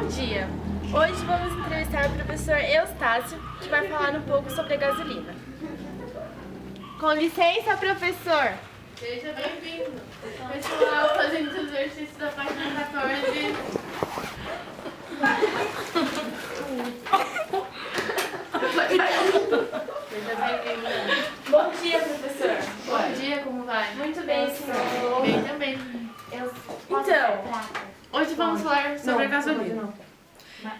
Bom dia! Hoje vamos entrevistar o professor Eustácio, que vai falar um pouco sobre a gasolina. Com licença, professor! Seja bem-vindo! Pessoal, fazendo os exercícios da página 14. Seja bem-vindo! Bom dia, professor! Bom dia, como vai? Muito bem, senhor. Bem também. Então, Hoje vamos falar sobre a gasolina.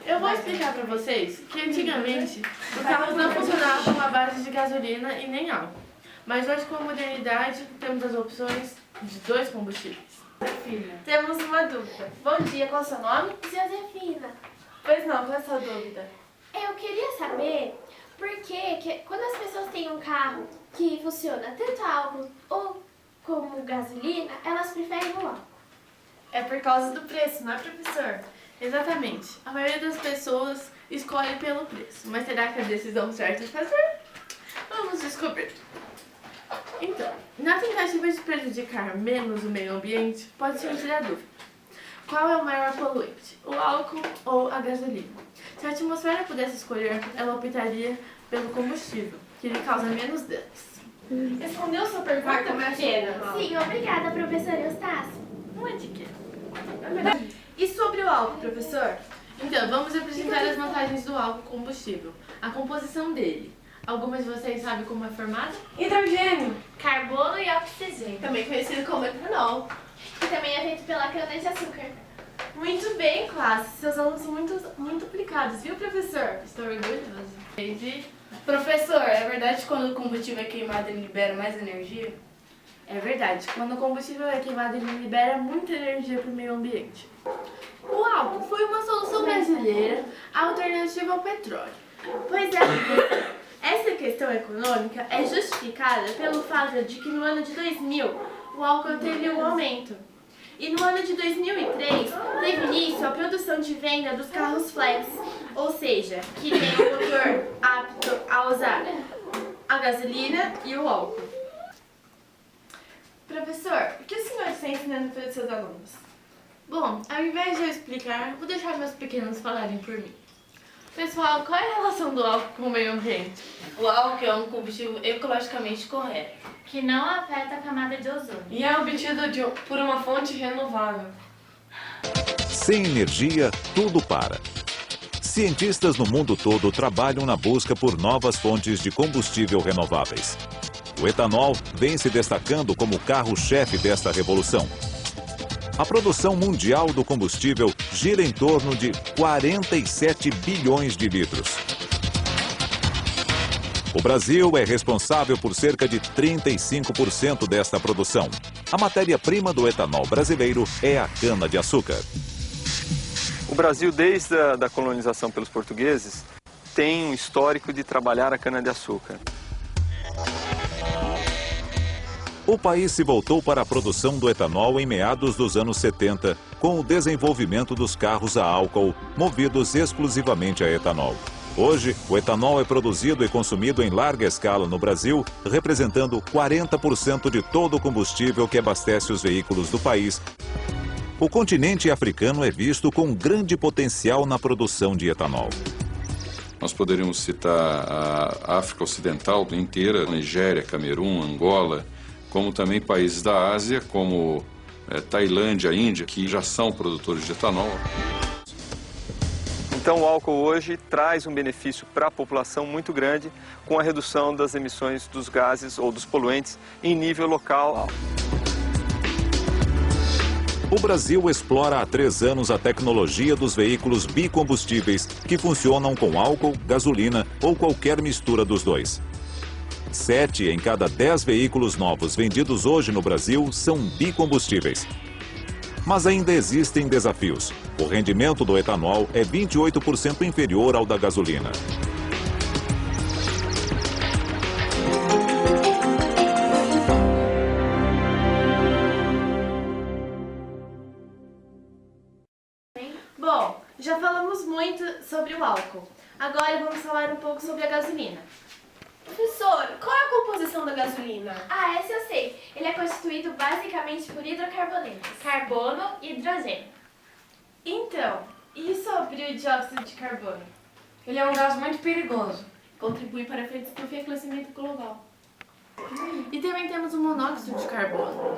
Eu vou explicar para vocês que antigamente os carros não funcionavam com a base de gasolina e nem álcool. Mas hoje, com a modernidade, temos as opções de dois combustíveis. temos uma dúvida. Bom dia, qual é o seu nome? Josefina, Pois não, qual é a sua dúvida? eu queria saber por que quando as pessoas têm um carro que funciona tanto a álcool ou como gasolina, elas preferem o álcool. É por causa do preço, não é, professor? Exatamente. A maioria das pessoas escolhe pelo preço. Mas será que é a decisão certa de fazer? Vamos descobrir. Então, na tentativa de prejudicar menos o meio ambiente, pode surgir a dúvida. Qual é o maior poluente, o álcool ou a gasolina? Se a atmosfera pudesse escolher, ela optaria pelo combustível, que lhe causa menos danos. Respondeu sua pergunta, pequena? Sim, obrigada, professor Eustácio. Não é de quê? E sobre o álcool, professor? Então, vamos apresentar as vantagens do álcool combustível. A composição dele. Algumas de vocês sabem como é formada? Hidrogênio. Carbono e oxigênio. Também conhecido como etanol. Que também é feito pela cana-de-açúcar. Muito bem, classe. Seus alunos são muito aplicados, viu, professor? Estou orgulhosa. Entendi. Professor, é verdade que quando o combustível é queimado ele libera mais energia? É verdade, quando o combustível é queimado, ele libera muita energia para o meio ambiente. O álcool foi uma solução brasileira alternativa ao petróleo. Pois é, professor. Essa questão econômica é justificada pelo fato de que no ano de 2000 o álcool teve um aumento. E no ano de 2003 teve início a produção de venda dos carros flex, ou seja, que tem um motor apto a usar a gasolina e o álcool. Professor, o que o senhor está ensinando para os seus alunos? Bom, ao invés de eu explicar, vou deixar meus pequenos falarem por mim. Pessoal, qual é a relação do álcool com o meio ambiente? O álcool é um combustível ecologicamente correto Que não afeta a camada de ozônio. e é obtido por uma fonte renovável. Sem energia, tudo para. Cientistas no mundo todo trabalham na busca por novas fontes de combustível renováveis. O etanol vem se destacando como carro-chefe desta revolução. A produção mundial do combustível gira em torno de 47 bilhões de litros. O Brasil é responsável por cerca de 35% desta produção. A matéria-prima do etanol brasileiro é a cana-de-açúcar. O Brasil, desde a colonização pelos portugueses, tem um histórico de trabalhar a cana-de-açúcar. O país se voltou para a produção do etanol em meados dos anos 70, com o desenvolvimento dos carros a álcool, movidos exclusivamente a etanol. Hoje, o etanol é produzido e consumido em larga escala no Brasil, representando 40% de todo o combustível que abastece os veículos do país. O continente africano é visto com grande potencial na produção de etanol. Nós poderíamos citar a África Ocidental inteira, Nigéria, Camerun, Angola, como também países da Ásia, como Tailândia, Índia, que já são produtores de etanol. Então o álcool hoje traz um benefício para a população muito grande com a redução das emissões dos gases ou dos poluentes em nível local. O Brasil explora há 3 anos a tecnologia dos veículos bicombustíveis, que funcionam com álcool, gasolina ou qualquer mistura dos dois. 7 em cada 10 veículos novos vendidos hoje no Brasil são bicombustíveis. Mas ainda existem desafios. O rendimento do etanol é 28% inferior ao da gasolina. Bom, já falamos muito sobre o álcool. Agora vamos falar um pouco sobre a gasolina. Professor, qual é a composição da gasolina? Ah, essa eu sei. Ele é constituído basicamente por hidrocarbonetos. Carbono e hidrogênio. Então, E sobre o dióxido de carbono? Ele é um gás muito perigoso. Contribui para efeitos do aquecimento global. E também temos o monóxido de carbono.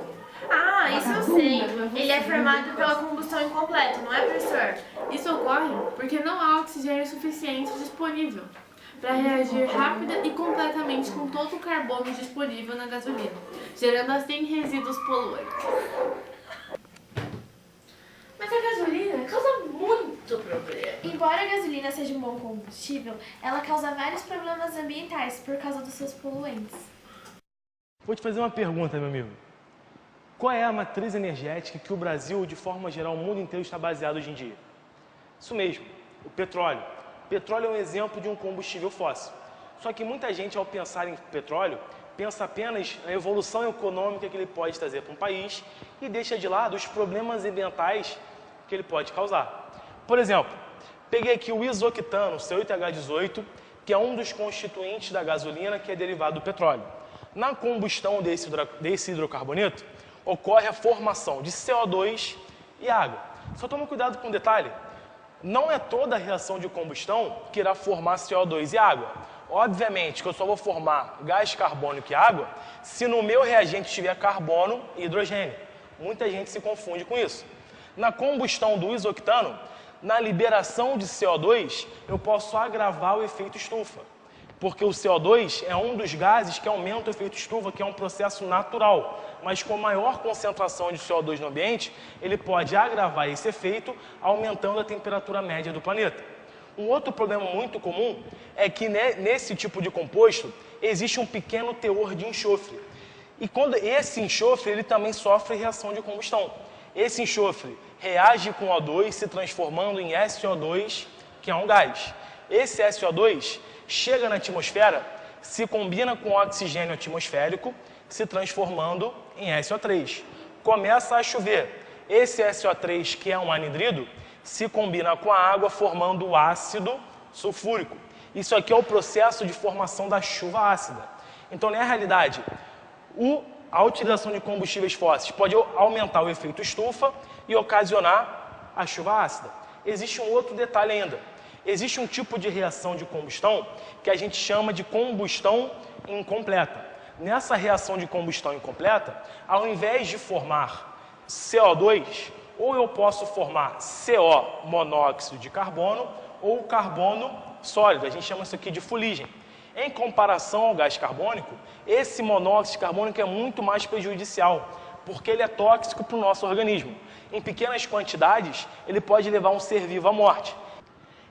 Ah, isso eu sei. Ele é formado pela combustão incompleta, não é, professor? Isso ocorre porque não há oxigênio suficiente disponível para reagir rápida e completamente com todo o carbono disponível na gasolina, gerando assim resíduos poluentes. Mas a gasolina causa muito problema. Embora a gasolina seja um bom combustível, ela causa vários problemas ambientais por causa dos seus poluentes. Vou te fazer uma pergunta, meu amigo. Qual é a matriz energética que o Brasil, de forma geral, o mundo inteiro está baseado hoje em dia? Isso mesmo, o petróleo. O petróleo é um exemplo de um combustível fóssil. Só que muita gente, ao pensar em petróleo, pensa apenas na evolução econômica que ele pode trazer para um país e deixa de lado os problemas ambientais que ele pode causar. Por exemplo, peguei aqui o isoctano, C8H18, que é um dos constituintes da gasolina que é derivado do petróleo. Na combustão desse hidrocarboneto, ocorre a formação de CO2 e água. Só toma cuidado com um detalhe. Não é toda a reação de combustão que irá formar CO2 e água. Obviamente que eu só vou formar gás carbônico e água se no meu reagente tiver carbono e hidrogênio. Muita gente se confunde com isso. Na combustão do isoctano, na liberação de CO2, eu posso agravar o efeito estufa. Porque o CO2 é um dos gases que aumenta o efeito estufa, que é um processo natural. Mas com maior concentração de CO2 no ambiente, ele pode agravar esse efeito, aumentando a temperatura média do planeta. Um outro problema muito comum é que nesse tipo de composto existe um pequeno teor de enxofre. E quando esse enxofre, ele também sofre reação de combustão. Esse enxofre reage com O2, se transformando em SO2, que é um gás. Esse SO2 chega na atmosfera, se combina com o oxigênio atmosférico, se transformando em SO3. Começa a chover. Esse SO3, que é um anidrido, se combina com a água, formando o ácido sulfúrico. Isso aqui é o processo de formação da chuva ácida. Então, na realidade, a utilização de combustíveis fósseis pode aumentar o efeito estufa e ocasionar a chuva ácida. Existe um outro detalhe ainda. Existe um tipo de reação de combustão que a gente chama de combustão incompleta. Nessa reação de combustão incompleta, ao invés de formar CO2, ou eu posso formar CO, monóxido de carbono, ou carbono sólido. A gente chama isso aqui de fuligem. Em comparação ao gás carbônico, esse monóxido de carbono é muito mais prejudicial, porque ele é tóxico para o nosso organismo. Em pequenas quantidades, ele pode levar um ser vivo à morte.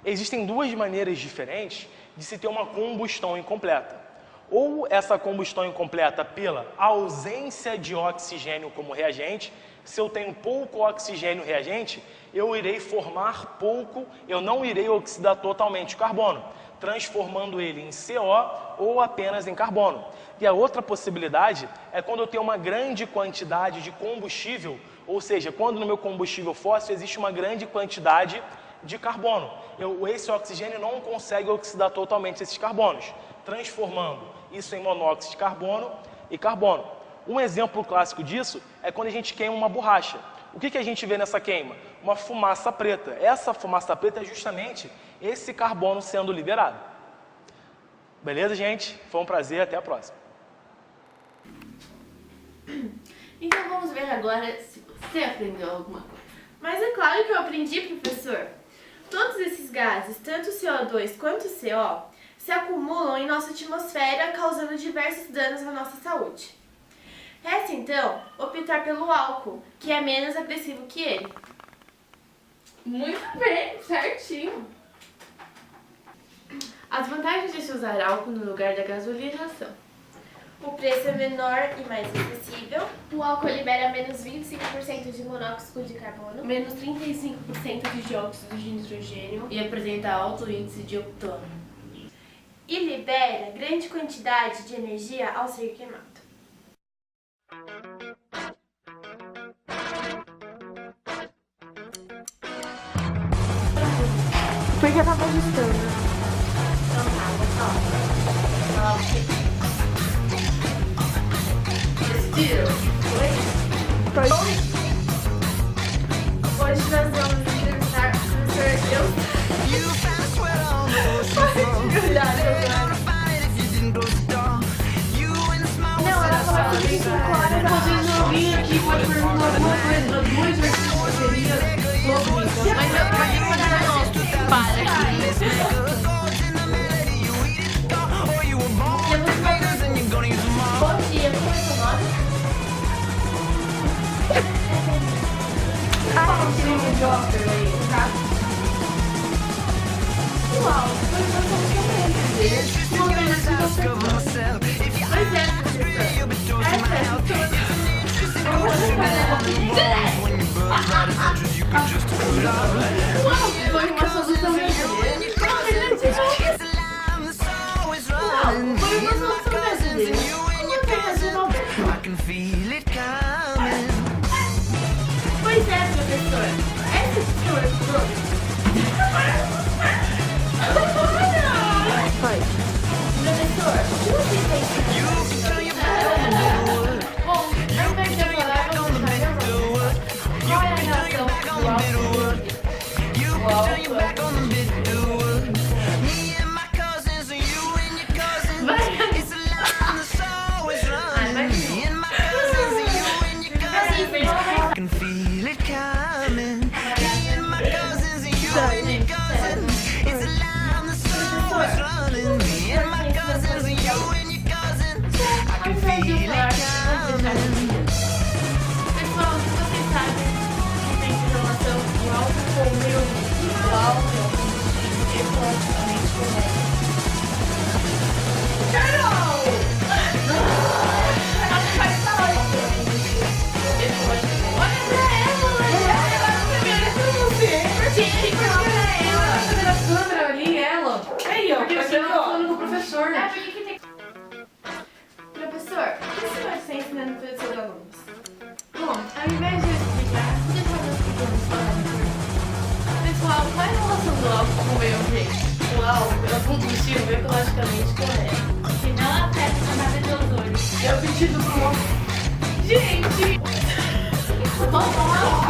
Existem duas maneiras diferentes de se ter uma combustão incompleta. Ou essa combustão incompleta pela ausência de oxigênio como reagente. Se eu tenho pouco oxigênio reagente, eu irei formar pouco, eu não irei oxidar totalmente o carbono, transformando ele em CO ou apenas em carbono. E a outra possibilidade é quando eu tenho uma grande quantidade de combustível, ou seja, quando no meu combustível fóssil existe uma grande quantidade de carbono. Esse oxigênio não consegue oxidar totalmente esses carbonos, transformando isso em monóxido de carbono e carbono. Um exemplo clássico disso é quando a gente queima uma borracha. O que a gente vê nessa queima? Uma fumaça preta. Essa fumaça preta é justamente esse carbono sendo liberado. Beleza, gente? Foi um prazer, até a próxima. Então vamos ver agora se você aprendeu alguma coisa. Mas é claro que eu aprendi, professor. Todos esses gases, tanto CO2 quanto CO, se acumulam em nossa atmosfera, causando diversos danos à nossa saúde. Resta, então, optar pelo álcool, que é menos agressivo que ele. Muito bem, certinho. As vantagens de se usar álcool no lugar da gasolina são: o preço é menor e mais acessível, O álcool libera menos 25% de monóxido de carbono, Menos 35% de dióxido de nitrogênio e apresenta alto índice de octano. e libera grande quantidade de energia ao ser queimado. porque eu tava ajustando. Hoje nós vamos entrevistar o professor perguntou alguma coisa, 2 versículos seriam sobre isso. Mas eu não. Para. Bom dia, como é seu nome? Fala um filme de Oscar aí, tá? Uau, foi uma solução uma vez que você Pois é, professor. Essa é a Uau, foi uma solução brasileira. Não, foi uma solução brasileira. Como foi fazer uma Pois é, professor. Essa é a sua Professor, o que você tem? Bom, ao invés de eu falar, vamos fazer uma coisa. Qual é a relação do álcool e o álcool? Pessoal, vocês sabem que tem relação do álcool com o meu visual, ecologicamente correto. Carol! Olha pra ela! Olha pra você! Gente, olha pra ela! A câmera ali, ela. Aí, ó, Porque você tá falando com o professor. Ah, por que tem... Professor, o que o senhor está ensinando para os seus alunos? Bom, ao invés de eu explicar, você pode explicar pessoal, qual é a relação do álcool com o meio ambiente? O álcool é um combustível ecologicamente correto. Que não afeta a camada de ozônio. É o pedido do... Gente! Vamos lá!